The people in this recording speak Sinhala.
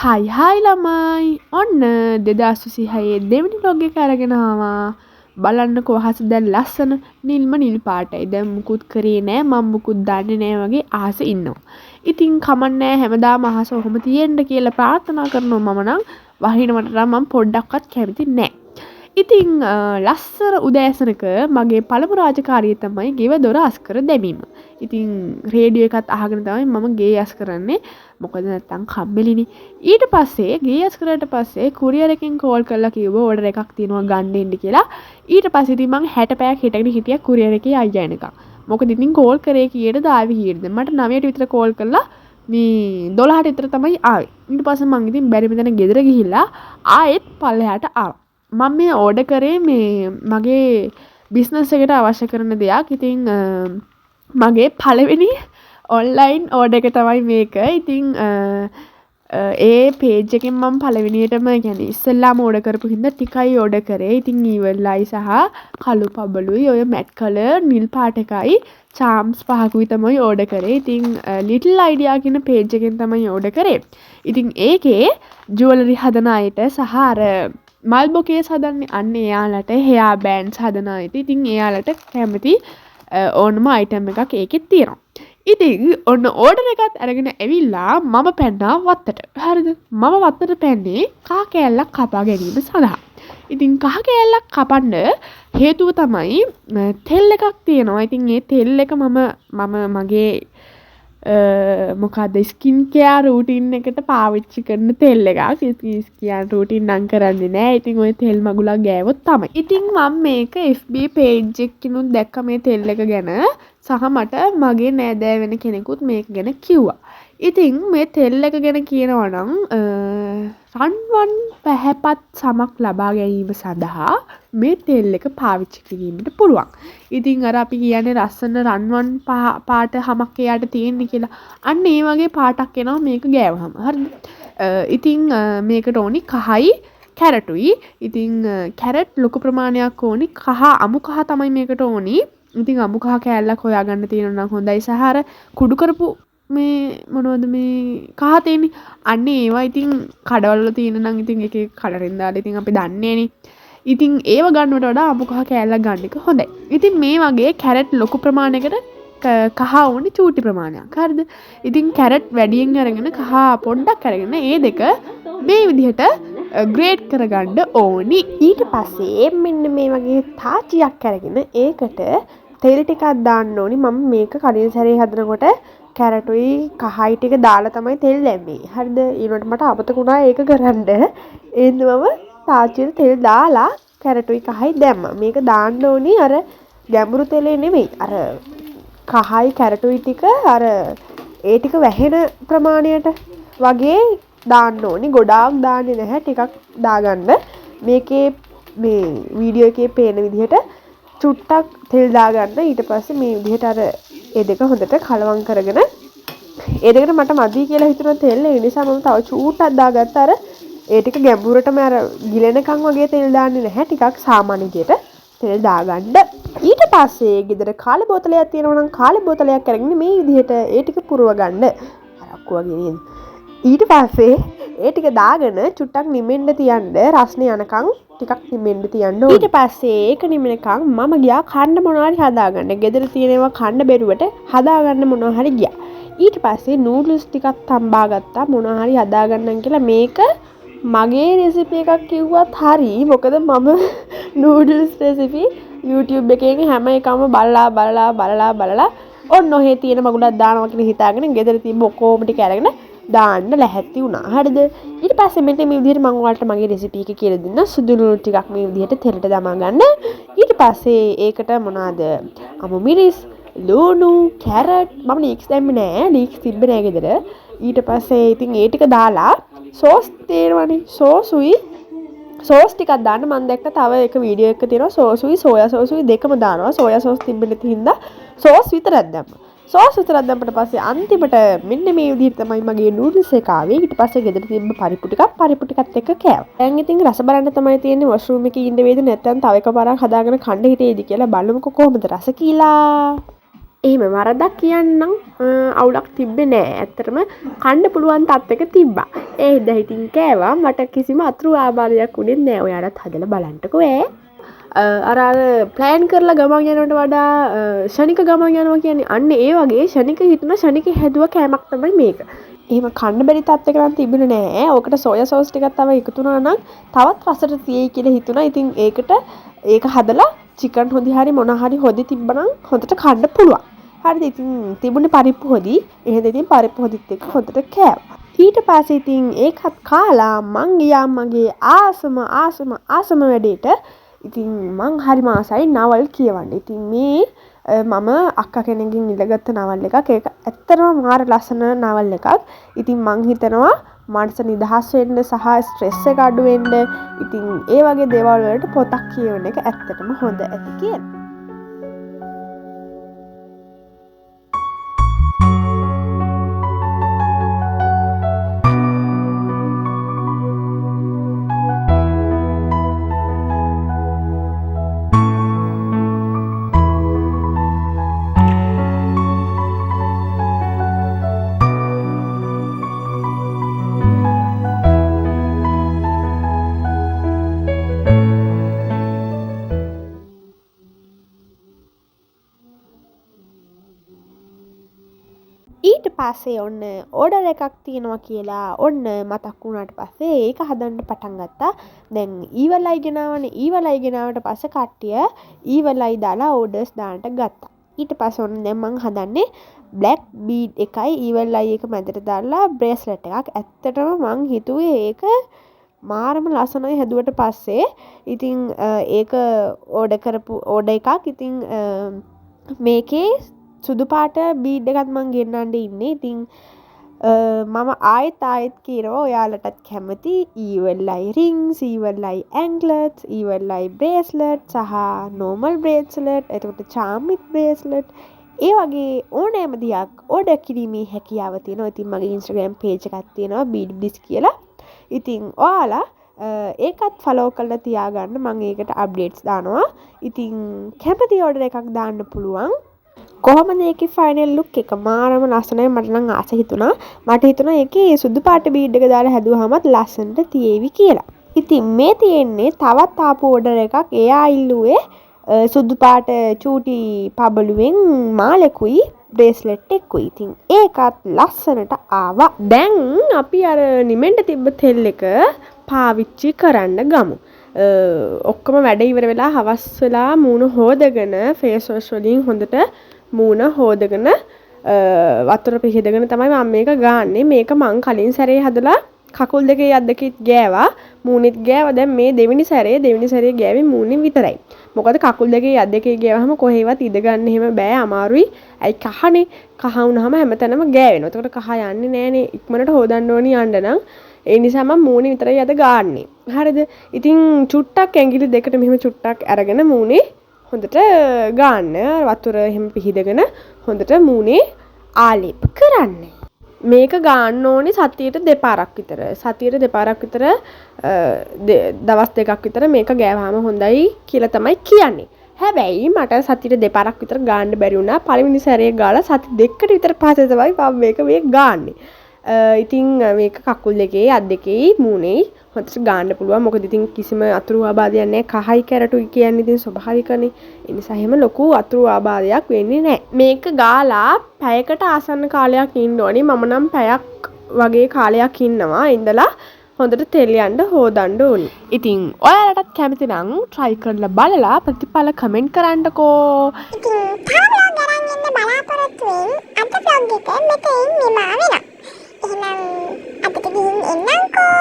හයි ළමයි ඔන්න 2026 දෙවනි vlog එක අරගෙන ආවා. බලන්නකෝ අහස දැන් ලස්සන නිල්ම නිල් පාටයි. දැන් මුකුත් කරේ නෑ මම මුකුත් දන්නේ නෑ වගේ අහස ඉන්නවා. ඉතින් කමන්නේ හැමදාම අහස ඔහොම තියෙන්න කියලා ප්‍රාර්ථනා කරනවා මම නම් වහිනවට නම් මම පොඩ්ඩක්වත් කැමති නෑ. ඉතින් ලස්සන උදෑසනක මගේ පළමු රාජකාරිය තමයි ගෙව දොර අස්කර දැමීම. ඉතින් රේඩියෝ එකත් අහගෙන තමයි මම ගේ අස් කරන්නේ. මොකද නැත්තම් කම්මැලිනේ. ඊට පස්සේ ගේ අස් කරාට පස්සේ කුරියර් එකෙන් කෝල් කරලා කිව්වා ඕඩර් එකක් තියෙනවා ගන්න එන්න කියලා. ඊට පස්සේ ඉතින් මං 60 පැයක් හිටගෙන හිටියා කුරියර් එකේ අයියා එනකම්. මොකද ඉතින් කෝල් කරේ කීයටද ආවේ කීයටද? මට 9ට විතර කෝල් කරලා මේ 12ට විතර තමයි ආවේ. ඊට පස්සේ මං ඉතින් බැරි මෙතන ගෙදර ගිහිල්ලා ආයෙත් පල්ලෙහාට ආවා. මම මේ ඕඩර් කරේ මේ මගේ බිස්නස් එකට අවශ්‍ය කරන දෙයක්. ඉතින් මගේ පළවෙනි ඔන්ලයින් ඕඩර් එක තමයි මේක. ඉතින් ඒ පේජ් එකෙන් මම පළවෙනියටම يعني ඉස්සෙල්ලාම ඕඩර් කරපු හින්දා ටිකයි ඕඩර් කරේ. ඉතින් ඉවර්ලයි සහ කළු පබළුයි ඔය මැට් කලර් නිල් පාට එකයි චාම්ස් 5කුයි තමයි ඕඩර් කරේ. ඉතින් ලිටල් අයිඩියා කියන පේජ් එකෙන් තමයි ඕඩර් කරේ. ඉතින් ඒකේ ජුවලරි හදන අයට සහ අර මල් බොකේස් හදන්නේ අන්න එයාලට හෙයා බෑන්ඩ්ස් හදන අයට. ඉතින් එයාලට කැමති ඕනම අයිටම් එකක් ඒකෙත් තියෙනවා. ඉතින් ඔන්න ඕඩර් එකත් අරගෙන ඇවිල්ලා මම පැන්නා වත්තට. හරිද? මම වත්තට පැන්නේ කහ කෑල්ලක් කපා ගැනීම සඳහා. ඉතින් කහ කෑල්ලක් කපන්න හේතුව තමයි තෙල් එකක් තියෙනවා. ඉතින් ඒ තෙල් එක මම මගේ මොකක්ද ස්කින් කෙයාර් රූටින් එකට පාවිච්චි කරන තෙල් එකක්. ස්කින් කෙයාර් රූටින් නම් කරන්නේ නෑ. ඉතින් ওই තෙල් මගුලක් ගෑවොත් තමයි. ඉතින් මම මේක FB page එකකිනුත් දැක්ක මේ තෙල් එක ගැන සහ මට මගේ නෑදෑ වෙන කෙනෙකුත් මේක ගැන කිව්වා. ඉතින් මේ තෙල් එක ගැන කියනවා නම් රන්වන් පැහැපත් සමක් ලබා ගැනීම සඳහා මේ තෙල් එක පාවිච්චි කිරීමට පුළුවන්. ඉතින් අර අපි කියන්නේ ලස්සන රන්වන් පාට හමක් එයාට තියෙන්නේ කියලා. අන්න ඒ වගේ පාටක් එනවා මේක ගෑවහම. හරිද? ඉතින් මේකට ඕනි කහයි කැරටුයි. ඉතින් කැරට් ලොකු ප්‍රමාණයක් ඕනි. කහ අමු කහ තමයි මේකට ඕනි. ඉතින් අමු කහ කෑල්ලක් හොයාගන්න තියෙනවා නම් හොඳයි. සහ අර කුඩු කරපු මේ මොනවද මේ කහ තියෙන්නේ අන්න ඒවා ඉතින් කඩවල වල තියෙන නම් ඉතින් එක එක කලරින් දාලා ඉතින් අපි දන්නේ නේ. ඉතින් ඒව ගන්නවට වඩා අමු කහ කෑල්ලක් ගන්න එක හොඳයි. ඉතින් මේ වගේ කැරට් ලොකු ප්‍රමාණයකට කහ ඕනි චූටි ප්‍රමාණයක්. හරිද? ඉතින් කැරට් වැඩියෙන් අරගෙන කහ පොඩ්ඩක් අරගෙන ඒ දෙක මේ විදිහට ග්‍රේඩ් කරගන්න ඕනි. ඊට පස්සේ මෙන්න මේ වගේ තාච්චියක් අරගෙන ඒකට තෙල් ටිකක් දාන්න ඕනි. මම මේක කලින් සැරේ හදනකොට කැරටුයි කහයි ටික දාලා තමයි තෙල් දැම්මේ. හරිද? ඊළඟට මට අමතක වුණා ඒක කරන්න. එහෙනම් මම තාච්චියට තෙල් දාලා කැරටුයි කහයි දැම්මා. මේක දාන්න ඕනි අර ගැඹුරු තෙලේ නෙමෙයි. අර කහයි කැරටුයි ටික අර ඒ ටික වැහෙන ප්‍රමාණයට වගේ දාන්න ඕනි. ගොඩාක් දාන්නේ නැහැ. ටිකක් දාගන්න. මේකේ මේ වීඩියෝ එකේ පේන විදිහට චුට්ටක් තෙල් දාගන්න. ඊට පස්සේ මේ විදිහට අර ඒ දෙක හොඳට කලවම් කරගෙන ඒ දෙකට මට මදි කියලා හිතුණා තෙල්. ඒ නිසා මම තව චූට්ටක් දාගත්තා. අර ඒ ටික ගැඹුරටම අර ගිලෙනකන් වගේ තෙල් දාන්නේ නැහැ. ටිකක් සාමාන්‍ය විදිහට තෙල් දාගන්න. ඊට පස්සේ ගෙදර කාලේ බෝතලයක් තියෙනවා නම් කාලේ බෝතලයක් අරගෙන මේ විදිහට ඒ ටික පුරව ගන්න. අරක්කු වගේ නේද? ඊට පස්සේ ඒ ටික දාගෙන චුට්ටක් නිමෙන්න තියන්න රස්නේ යනකම් ටිකක් නිමෙන්න තියන්න ඕනේ. ඊට පස්සේ ඒක නිමෙනකම් මම ගියා කන්න මොනවා හරි හදාගන්න. ගෙදර තියෙනවා කන්න බැරුවට හදාගන්න මොනවා හරි ගියා. ඊට පස්සේ නූඩ්ල්ස් ටිකක් තම්බා ගත්තා මොනවා හරි හදාගන්නම් කියලා. මේක මගේ රෙසිපි එකක් කිව්වත් හරි. මොකද මම නූඩ්ල්ස් රෙසිපි YouTube එකේ හැම එකම බලලා ඔන්න ඔහේ තියෙන මගුලක් දානවා කියලා හිතාගෙන ගෙදර තිබ්බ ඔක්කොම ටික අරගෙන දාන්න ලැහැත්ති වුණා. හරිද? ඊට පස්සේ මෙන්න මේ විදිහට මම ඔයාලට මගේ රෙසිපි එක කියලා දෙන්න. සුදු ලුණු ටිකක් මේ විදිහට තෙලට දමා ගන්න. ඊට පස්සේ ඒකට මොනවාද? අමු මිරිස්, ලුණු, කැරට් මම ලීක්ස් දැම්මේ නෑ. ලීක්ස් තිබ්බේ නෑ ගෙදර. ඊට පස්සේ ඉතින් ඒ ටික දාලා සෝස් තේරවනේ. සෝස් ටිකක් දාන්න. මම දැක්ක තව එක වීඩියෝ එකක තියෙනවා සෝසුයි සෝයා සෝසුයි දෙකම දානවා. සෝයා සෝස් තිබ්බේ නැති හින්දා සෝස් විතරක් දැම්මා. සෝස් විතරක් දැම්මට පස්සේ අන්තිමට මෙන්න මේ විදිහට තමයි මගේ නූඩ්ල්ස් එක ආවේ. ඊට පස්සේ ගෙදර තිබ්බ පරිප්පු ටිකත් එක්ක කෑවා. දැන් ඉතින් රස බලන්න තමයි තියෙන්නේ වොෂ්රූම් එකේ ඉන්න වේද නැත්නම් තව එකපාරක් හදාගෙන කන්න හිතේද කියලා බලමුකෝ කොහොමද රස කියලා. එහෙම වරදක් කියන්නම් අවුලක් තිබ්බේ නෑ. ඇත්තටම කන්න පුළුවන් තත්ත්වයක තිබ්බා. ඒ හින්දා ඉතින් කෑවා. මට කිසිම අතුරු ආබාධයක් උනේ නෑ. ඔයාලත් හදලා බලන්නකෝ අර ප්ලෑන් කරලා ගමන් යනවට වඩා ෂණික ගමන් යනවා කියන්නේ අන්න ඒ වගේ ෂණික හිතුණ ෂණික හැදුව කෑමක් තමයි මේක. එහෙම කන්න බැරි තත්ත්වයක නම් තිබුණේ නෑ. ඕකට සෝයා සෝස් ටිකක් තව එකතු වුණා නම් තවත් රසට තියෙයි කියලා හිතුණා. ඉතින් ඒක හදලා චිකන් හොදි හරි මොන හරි හොදි තිබ්බනම් හොඳට කන්න පුළුවන්. හරිද? ඉතින් තිබුණේ පරිප්පු හොදි. එහෙනම් ඉතින් පරිප්පු හොදිත් එක්ක හොඳට කෑවා. ඊට පස්සේ ඉතින් ඒකත් කාලා මං ගියා මගේ ආසම වැඩේට. ඉතින් මං හරිම ආසයි නවල් කියවන්න. ඉතින් මේ මම අක්කා කෙනෙක්ගෙන් ඉල්ලගත්ත නවල් එකක්. ඒක ඇත්තටම මාර ලස්සන නවල් එකක්. ඉතින් මං හිතනවා මනස නිදහස් වෙන්න සහ ස්ට්‍රෙස් එක අඩු වෙන්න ඉතින් ඒ වගේ දේවල් වලට පොතක් කියවන එක ඇත්තටම හොඳ ඇති කියලා. ඊට පස්සේ ඔන්න ඕඩර් එකක් තියෙනවා කියලා ඔන්න මතක් වුණාට පස්සේ ඒක හදන්න පටන් ගත්තා. දැන් ඊවලයි ගෙනාවනේ. ඊවලයි ගෙනාවට පස්සේ කට්ටිය ඊවලයි දාලා ඕඩර්ස් දාන්න ගත්තා. ඊට පස්සේ ඔන්න දැන් මං හදන්නේ බ්ලැක් බීඩ් එකයි ඊවලයි එක මැදට දාලා බ්‍රේස්ලට් එකක්. ඇත්තටම මං හිතුවේ ඒක මාරම ලස්සනයි හැදුවට පස්සේ ඉතින් ඒක ඕඩර් එකක්. ඉතින් මේකේ සුදු පාට බීඩ් එකක් මං ගෙන්නන්න ඉන්නේ. ඉතින් මම ආයෙත් කියනවා ඔයාලටත් කැමති ඊවලයි රින්ග්ස්, ඊවලයි ඇන්ක්ලට්ස්, ඊවලයි බ්‍රේස්ලට් සහ නෝමල් බ්‍රේස්ලට්, එතකොට චාම් විත් බ්‍රේස්ලට් ඒ වගේ ඕනෑම දෙයක් ඕඩර් කිරීමේ හැකියාව තියෙනවා. ඉතින් මගේ Instagram page එකක් තියෙනවා බීඩ් බ්ලිස් කියලා. ඉතින් ඔයාලා ඒකත් ෆලෝ කරලා තියාගන්න. මම ඒකට අප්ඩේට්ස් දානවා. ඉතින් කැමති ඕඩර් එකක් දාන්න පුළුවන්. කොහොමද ඒකේ ෆයිනල් ලුක් එක මාරම ලස්සනයි. මට නම් ආස හිතුණා. මට හිතුණා ඒකේ සුදු පාට බීඩ් එක දාලා හැදුවාමත් ලස්සනට තියේවි කියලා. ඉතින් මේ තියෙන්නේ තවත් ආපු ඕඩර් එකක්. එයා ඉල්ලුවේ සුදු පාට චූටි පබළුවෙන් මාලෙකුයි බ්‍රේස්ලට් එකකුයි. ඉතින් ඒකත් ලස්සනට ආවා. දැන් අපි අර නිමෙන්ට තිබ්බ තෙල් එක පාවිච්චි කරන්න ගමු. ඔක්කොම වැඩ ඉවර වෙලා හවස් වෙලා මූණ හොදගෙන ෆේස් වොෂ් වලින් හොඳට මූණ හොදගෙන වතුර පිහදගෙන තමයි මම මේක ගාන්නේ. මේක මං කලින් සැරේ හදලා කකුල් දෙකේ අත් දෙකෙත් ගෑවා, මූණෙත් ගෑවා. දැන් මේ දෙවෙනි සැරේ ගෑවේ මූණෙන් විතරයි. මොකද කකුල් දෙකේ අත් දෙකේ ගෑවහම කොහෙවත් ඉඳ ගන්න එහෙම බෑ, අමාරුයි. ඇයි කහනේ. කහ වුණාම හැමතැනම ගෑවෙනවා. එතකොට කහ යන්නේ නෑනේ. ඉක්මනට හොදන්න ඕනි යන්න නම්. ඒ නිසා මම මූණේ විතරයි අද ගාන්නේ. හරිද? ඉතින් චුට්ටක් ඇඟිලි දෙකට මෙහෙම චුට්ටක් අරගෙන මූණේ හොඳට ගාන්න. වතුර එහෙම පිහිදගෙන හොඳට මූණේ ආලේප කරන්න. මේක ගාන්න ඕනේ සතියට දෙපාරක් විතර. සතියට දෙපාරක් විතර දවස් දෙකක් විතර මේක ගෑවහම හොඳයි කියලා තමයි කියන්නේ. හැබැයි මට සතියට දෙපාරක් විතර ගාන්න බැරි වුණා. පළවෙනි සැරේ ගාලා සති දෙකකට විතර පස්සේ තමයි මම මේක ගාන්නේ. ඉතින් මේක කකුල් දෙකේ අත් දෙකේ මූණේ හොඳට ගාන්න පුළුවන්. මොකද ඉතින් කිසිම අතුරු ආබාධයක් නැහැ. කහයි කැරටුයි කියන්නේ ඉතින් ස්වභාවිකනේ. ඒ නිසා එහෙම ලොකු අතුරු ආබාධයක් වෙන්නේ නැහැ. මේක ගාලා පැයකට ආසන්න කාලයක් ඉන්න ඕනේ. මම නම් පැයක් වගේ කාලයක් ඉන්නවා. ඉඳලා හොඳට තෙල් යන්න හොදන්න ඕනේ. ඉතින් ඔයාලටත් කැමති නම් try කරලා බලලා ප්‍රතිඵල කමෙන්ට් කරන්නකෝ. ඉතින් තාම ගරන් යන්න බලාපොරොත්තු වෙමින් අද vlog එක මෙතනින් නිමා වෙනවා. එහෙනම් අපිට ගිහින් එන්නම්කෝ.